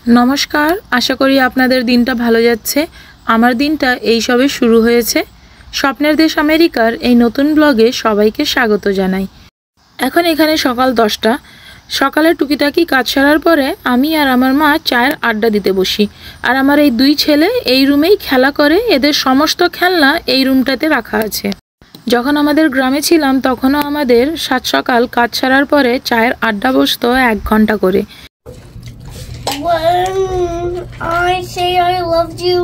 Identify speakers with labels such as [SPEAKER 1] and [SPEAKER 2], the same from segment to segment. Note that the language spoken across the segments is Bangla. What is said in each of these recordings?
[SPEAKER 1] নমস্কার, আশা করি আপনাদের দিনটা ভালো যাচ্ছে। আমার দিনটা এই সবে শুরু হয়েছে। স্বপ্নের দেশ আমেরিকার এই নতুন ব্লগে সবাইকে স্বাগত জানাই। এখন এখানে সকাল 10টা। সকালে টুকিটাকি কাজ সারার পরে আমি আর আমার মা চায়ের আড্ডা দিতে বসি। আর আমার এই দুই ছেলে এই রুমেই খেলা করে, এদের সমস্ত খেলনা এই রুমটাতে রাখা আছে। যখন আমাদের গ্রামে ছিলাম তখনও আমাদের সাত সকাল কাজ সারার পরে চায়ের আড্ডা বসতো 1 ঘন্টা করে।
[SPEAKER 2] When I say I loved you,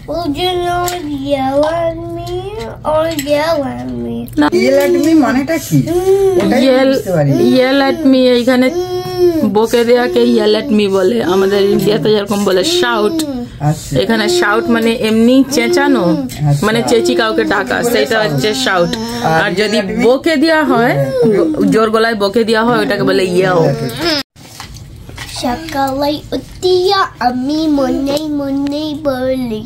[SPEAKER 2] will you not yell at me or yell at me?
[SPEAKER 3] Yell at me মানেটা কি?
[SPEAKER 1] Yell at me এখানে বকে দেয়াকে yell at me বলে। আমাদের ইন্ডিয়াতে যেরকম বলে শাউট, এখানে শাউট মানে এমনি চেঁচানো, মানে চেঁচি কাউকে ডাকা, সেটা হচ্ছে শাউট। আর যদি বকে দেওয়া হয়, জোর গলায় বকে দেওয়া হয়, ওটাকে বলে yell।
[SPEAKER 2] সকালে উঠিয়া আমি মনে মনে বলি,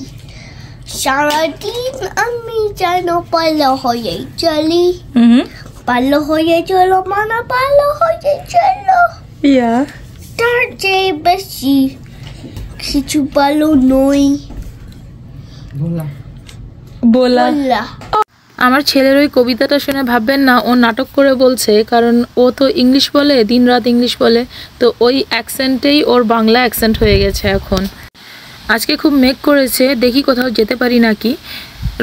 [SPEAKER 2] সারাদিন আমি যেন ভালো হয়ে চলি। ভালো হয়ে চলো মানে ভালো হয়ে চলো, তার চেয়ে বেশি কিছু ভালো নই বলা।
[SPEAKER 1] আমার ছেলের ওই কবিতাটা শুনে ভাববেন না ও নাটক করে বলছে, কারণ ও তো ইংলিশ বলে, দিনরাত ইংলিশ বলে, তো ওই অ্যাকসেন্টেই ওর বাংলা অ্যাকসেন্ট হয়ে গেছে এখন। আজকে খুব মেঘ করেছে, দেখি কোথাও যেতে পারি নাকি।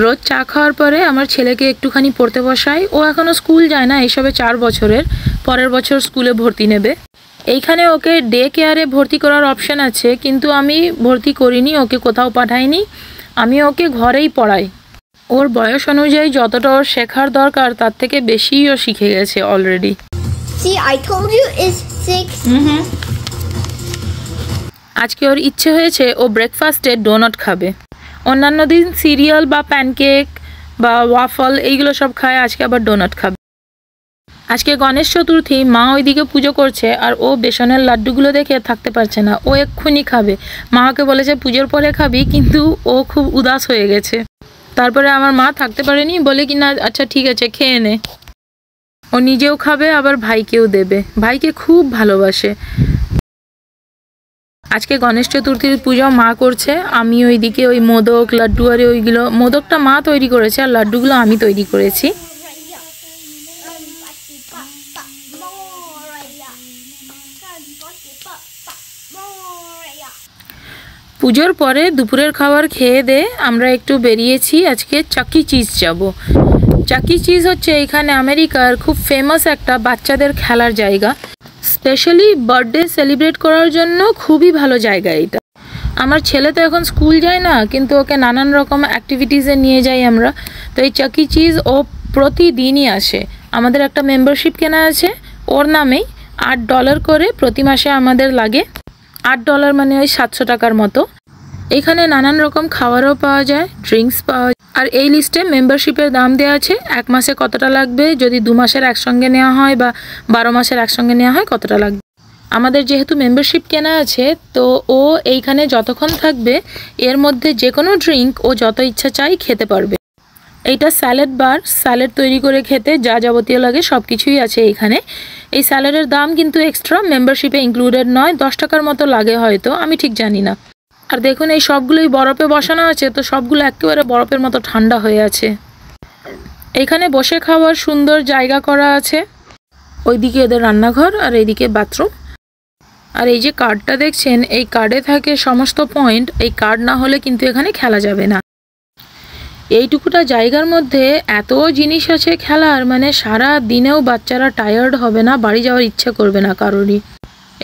[SPEAKER 1] রোজ চা খাওয়ার পরে আমার ছেলেকে একটুখানি পড়তে বসাই। ও এখনও স্কুল যায় না, এইসবে 4 বছরের, পরের বছর স্কুলে ভর্তি নেবে। এইখানে ওকে ডে কেয়ারে ভর্তি করার অপশান আছে, কিন্তু আমি ভর্তি করিনি, ওকে কোথাও পাঠাইনি, আমি ওকে ঘরেই পড়াই। ওর বয়স অনুযায়ী যতটা ওর শেখার দরকার তার থেকে বেশিই ও শিখে গেছে already.
[SPEAKER 2] See, I told you it's 6.
[SPEAKER 1] আজকে ওর ইচ্ছে হয়েছে ও ব্রেকফাস্টে ডোনাট খাবে। অন্যান্য দিন সিরিয়াল বা প্যানকেক বা ওয়াফল এইগুলো সব খায়, আজকে আবার ডোনাট খাবে। আজকে গণেশ চতুর্থী, মা ওইদিকে পুজো করছে আর ও বেসনের লাড্ডুগুলো দেখে থাকতে পারছে না, ও এক্ষুনি খাবে। মা ওকে বলেছে পুজোর পরে খাবি, কিন্তু ও খুব উদাস হয়ে গেছে। তারপরে আমার মা থাকতে পারেনি, বলে কিনা আচ্ছা ঠিক আছে খেয়ে নে। ও নিজেও খাবে আবার ভাইকেও দেবে, ভাইকে খুব ভালোবাসে। আজকে গণেশ চতুর্থীর পুজো মা করছে, আমি ওইদিকে ওই মোদক লাড্ডু আর ওইগুলো, মোদকটা মা তৈরি করেছে আর লাড্ডুগুলো আমি তৈরি করেছি। পুজোর পরে দুপুরের খাবার খেয়ে দিয়ে আমরা একটু বেরিয়েছি, আজকে চাকি চিজ যাব। চাকি চিজ হচ্ছে এখানে আমেরিকার খুব ফেমাস একটা বাচ্চাদের খেলার জায়গা, স্পেশালি বার্থডে সেলিব্রেট করার জন্য খুবই ভালো জায়গা এটা। আমার ছেলে তো এখন স্কুল যায় না, কিন্তু ওকে নানান রকম অ্যাক্টিভিটিসে নিয়ে যাই আমরা। তো এই চাকি চিজ ও প্রতিদিনই আসে। আমাদের একটা মেম্বারশিপ কেনা আছে ওর নামেই, $8 করে প্রতি মাসে আমাদের লাগে। $8 মানে ওই 700 টাকার মতো। এখানে নানান রকম খাবারও পাওয়া যায়, ড্রিঙ্কস পাওয়া যায়। আর এই লিস্টে মেম্বারশিপের দাম দেওয়া আছে, 1 মাসে কতটা লাগবে, যদি 2 মাসের একসঙ্গে নেওয়া হয় বা 12 মাসের একসঙ্গে নেওয়া হয় কতটা লাগবে। আমাদের যেহেতু মেম্বারশিপ কেনা আছে, তো ও এইখানে যতক্ষণ থাকবে এর মধ্যে যে কোনো ড্রিঙ্ক ও যত ইচ্ছা চাই খেতে পারবে। এইটা স্যালাড বার, স্যালাড তৈরি করে খেতে যা যাবতীয় লাগে সব কিছুই আছে এইখানে। এই স্যালাডের দাম কিন্তু এক্সট্রা, মেম্বারশিপে ইনক্লুডেড নয়, 10 টাকার মতো লাগে হয়তো, আমি ঠিক জানি না। আর দেখুন এই সবগুলোই বরফে বসানো আছে, তো সবগুলো একেবারে বরফের মতো ঠান্ডা হয়ে আছে। এখানে বসে খাওয়ার সুন্দর জায়গা করা আছে, ওইদিকে এদের রান্নাঘর আর এইদিকে বাথরুম। আর এই যে কার্ডটা দেখছেন, এই কার্ডে থাকে সমস্ত পয়েন্ট, এই কার্ড না হলে কিন্তু এখানে খেলা যাবে না। এইটুকুটা জায়গার মধ্যে এত জিনিস আছে খেলার, মানে সারা দিনেও বাচ্চারা টায়ার্ড হবে না, বাড়ি যাওয়ার ইচ্ছা করবে না কারোরই।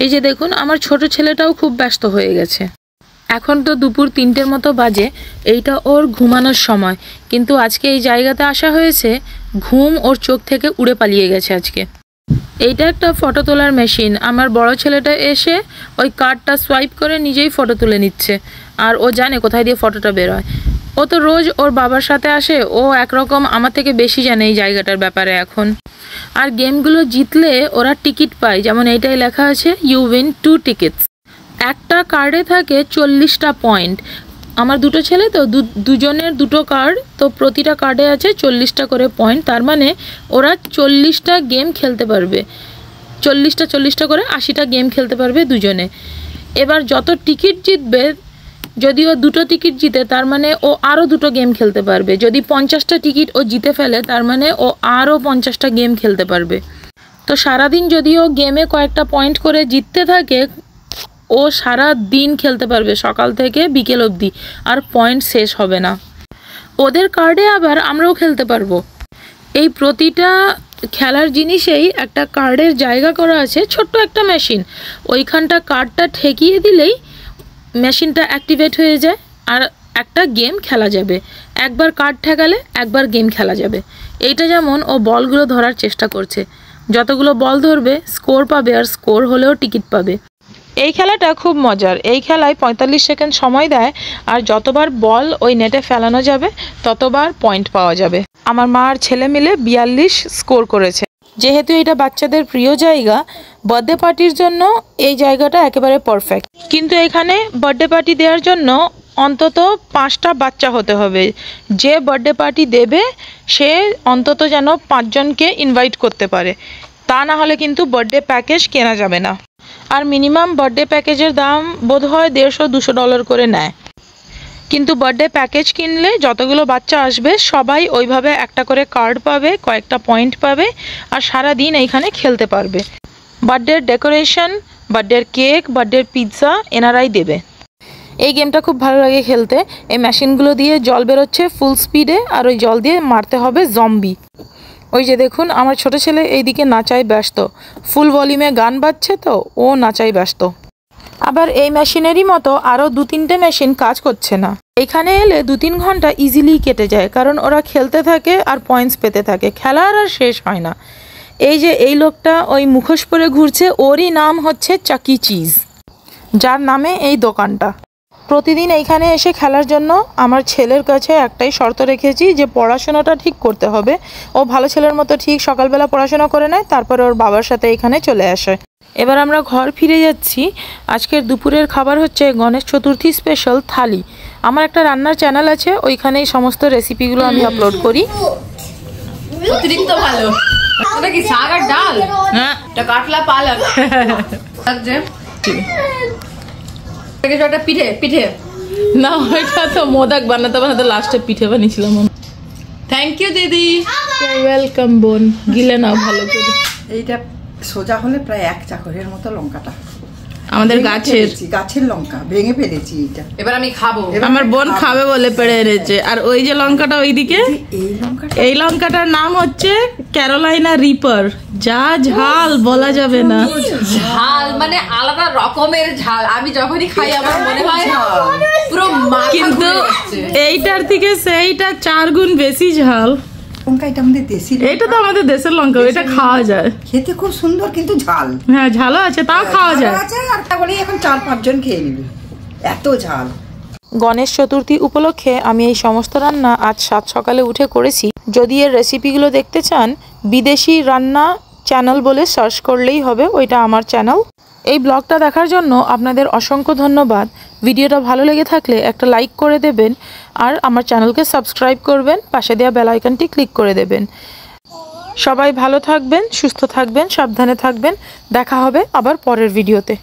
[SPEAKER 1] এই যে দেখুন আমার ছোট ছেলেটাও খুব ব্যস্ত হয়ে গেছে। এখন তো দুপুর 3টের মতো বাজে, এইটা ওর ঘুমানোর সময়, কিন্তু আজকে এই জায়গাতে আসা হয়েছে, ঘুম ওর চোখ থেকে উড়ে পালিয়ে গেছে আজকে। এইটা একটা ফটো তোলার মেশিন। আমার বড় ছেলেটা এসে ওই কার্ডটা সোয়াইপ করে নিজেই ফটো তুলে নিচ্ছে, আর ও জানে কোথায় দিয়ে ফটোটা বেরোয়। ও তো রোজ ওর বাবার সাথে আসে, ও একরকম আমার থেকে বেশি জানে এই জায়গাটার ব্যাপারে এখন। আর গেমগুলো জিতলে ওরা টিকিট পায়, যেমন এইটাই লেখা আছে ইউ উইন 2 টিকিটস। একটা কার্ডে থাকে 40টা পয়েন্ট। আমার দুটো ছেলে তো, দুজনের দুটো কার্ড, তো প্রতিটা কার্ডে আছে 40টা করে পয়েন্ট। তার মানে ওরা 40টা গেম খেলতে পারবে, 40টা করে 80টা গেম খেলতে পারবে দুজনে। এবার যত টিকিট জিতবে, যদি ও 2টো টিকিট জিতে তার মানে ও আরও 2টো গেম খেলতে পারবে। যদি 50টা টিকিট ও জিতে ফেলে তার মানে ও আরও 50টা গেম খেলতে পারবে। তো সারাদিন যদি ও গেমে কয়েকটা পয়েন্ট করে জিততে থাকে, ও সারা দিন খেলতে পারবে সকাল থেকে বিকেল অবধি, আর পয়েন্ট শেষ হবে না। ওদের কার্ডে আবার আমরাও খেলতে পারবো। এই প্রতিটা খেলার জিনিসেই একটা কার্ডের জায়গা করা আছে, ছোট্ট একটা মেশিন। ওইখানটা কার্ডটা ঠেকিয়ে দিলেই মেশিনটা অ্যাক্টিভেট হয়ে যায় আর একটা গেম খেলা যাবে। একবার কার্ড ঠেকালে একবার গেম খেলা যাবে। এইটা যেমন ও বলগুলো ধরার চেষ্টা করছে, যতগুলো বল ধরবে স্কোর পাবে, আর স্কোর হলেও টিকিট পাবে। এই খেলাটা খুব মজার। এই খেলায় 45 সেকেন্ড সময় দেয়, আর যতবার বল ওই নেটে ফেলানো যাবে ততবার পয়েন্ট পাওয়া যাবে। আমার মা আর ছেলে মিলে 42 স্কোর করেছে। যেহেতু এটা বাচ্চাদের প্রিয় জায়গা, বার্থডে পার্টির জন্য এই জায়গাটা একেবারে পারফেক্ট। কিন্তু এখানে বার্থডে পার্টি দেওয়ার জন্য অন্তত 5টা বাচ্চা হতে হবে। যে বার্থডে পার্টি দেবে সে অন্তত যেন 5 জনকে ইনভাইট করতে পারে, তা না হলে কিন্তু বার্থডে প্যাকেজ কেনা যাবে না। আর মিনিমাম বার্থডে প্যাকেজের দাম বোধহয় $150-200 করে নেয়। কিন্তু বার্থডে প্যাকেজ কিনলে যতগুলো বাচ্চা আসবে সবাই ওইভাবে একটা করে কার্ড পাবে, কয়েকটা পয়েন্ট পাবে, আর সারা দিন এইখানে খেলতে পারবে। বার্থডের ডেকোরেশন, বার্থডের কেক, বার্থডের পিৎজা এনারাই দেবে। এই গেমটা খুব ভালো লাগে খেলতে। এই মেশিনগুলো দিয়ে জল বেরোচ্ছে ফুল স্পিডে, আর ওই জল দিয়ে মারতে হবে জম্বি। ওই যে দেখুন আমার ছোট ছেলে এইদিকে নাচায় ব্যস্ত, ফুল ভলিউমে গান বাজছে তো ও নাচায় ব্যস্ত। আবার এই মেশিনেরই মতো আরও 2-3টে মেশিন কাজ করছে না। এখানে এলে 2-3 ঘন্টা ইজিলি কেটে যায়, কারণ ওরা খেলতে থাকে আর পয়েন্টস পেতে থাকে, খেলার আর শেষ হয় না। এই যে এই লোকটা ওই মুখোশ পরে ঘুরছে, ওরই নাম হচ্ছে চাকি চিজ, যার নামে এই দোকানটা। প্রতিদিন এইখানে এসে খেলার জন্য আমার ছেলের কাছে একটাই শর্ত রেখেছি যে পড়াশোনাটা ঠিক করতে হবে। ও ভালো ছেলের মতো ঠিক সকালবেলা পড়াশোনা করে নেয়, তারপরে ওর বাবার সাথে এখানে চলে আসে। এবার আমরা ঘর ফিরে যাচ্ছি। আজকের দুপুরের খাবার হচ্ছে গণেশ চতুর্থী স্পেশাল থালি। আমার একটা রান্নার চ্যানেল আছে, ওইখানেই সমস্ত রেসিপিগুলো আমি আপলোড করি।
[SPEAKER 4] অতিরিক্ত ভালো। ওটা কি শাক আর ডাল?
[SPEAKER 1] হ্যাঁ,
[SPEAKER 4] এটা কাটলা পালক। লাগছে একটা পিঠে পিঠে
[SPEAKER 1] না ওইটা তো মোদক বানাতে বানাতে লাস্টে পিঠে বানিয়েছিলাম।
[SPEAKER 4] থ্যাংক ইউ দিদি।
[SPEAKER 1] ওয়েলকাম বোন, গিলে নাও ভালো করে।
[SPEAKER 3] এইটা সোজা হলে প্রায় 1 চাকরের মতো লঙ্কাটা
[SPEAKER 1] আমাদের গাছের
[SPEAKER 3] লঙ্কা ভেঙে ফেলেছি। এটা
[SPEAKER 4] এবার আমি খাবো।
[SPEAKER 1] আমার বোন খাবে বলে পেড়ে এনেছে। আর ওই যে লঙ্কাটা ওইদিকে, এই লঙ্কাটার নাম হচ্ছে ক্যারোলাইনা রিপার। যা ঝাল বলা যাবে না,
[SPEAKER 4] ঝাল মানে আলাদা রকমের ঝাল। আমি যখনই খাই আমার মনে হয় পুরো মাথা
[SPEAKER 1] কিন্তু
[SPEAKER 4] ঘুরে যাচ্ছে।
[SPEAKER 1] এইটার থেকে সেইটা 4 গুণ বেশি ঝাল।
[SPEAKER 3] লঙ্কা এটা আমাদের দেশি,
[SPEAKER 1] এটা তো আমাদের দেশের লঙ্কা, এটা খাওয়া যায়।
[SPEAKER 3] খেতে খুব সুন্দর কিন্তু ঝাল।
[SPEAKER 1] হ্যাঁ ঝালও আছে, তাও খাওয়া যায়।
[SPEAKER 3] আর তাহলে এখন 4-5 জন খেয়ে নিবি, এত ঝাল।
[SPEAKER 1] গণেশ চতুর্থী উপলক্ষে আমি এই সমস্ত রান্না আজ 7 সকালে উঠে করেছি। যদি এর রেসিপিগুলো দেখতে চান, বিদেশি রান্না চ্যানেল বলে সার্চ করলেই হবে, ওইটা আমার চ্যানেল। এই ব্লগটা দেখার জন্য আপনাদের অসংখ্য ধন্যবাদ। ভিডিওটা ভালো লেগে থাকলে একটা লাইক করে দেবেন, আর আমার চ্যানেলকে সাবস্ক্রাইব করবেন, পাশে দেওয়া বেল আইকনটি ক্লিক করে দেবেন। সবাই ভালো থাকবেন, সুস্থ থাকবেন, সাবধানে থাকবেন। দেখা হবে আবার পরের ভিডিওতে।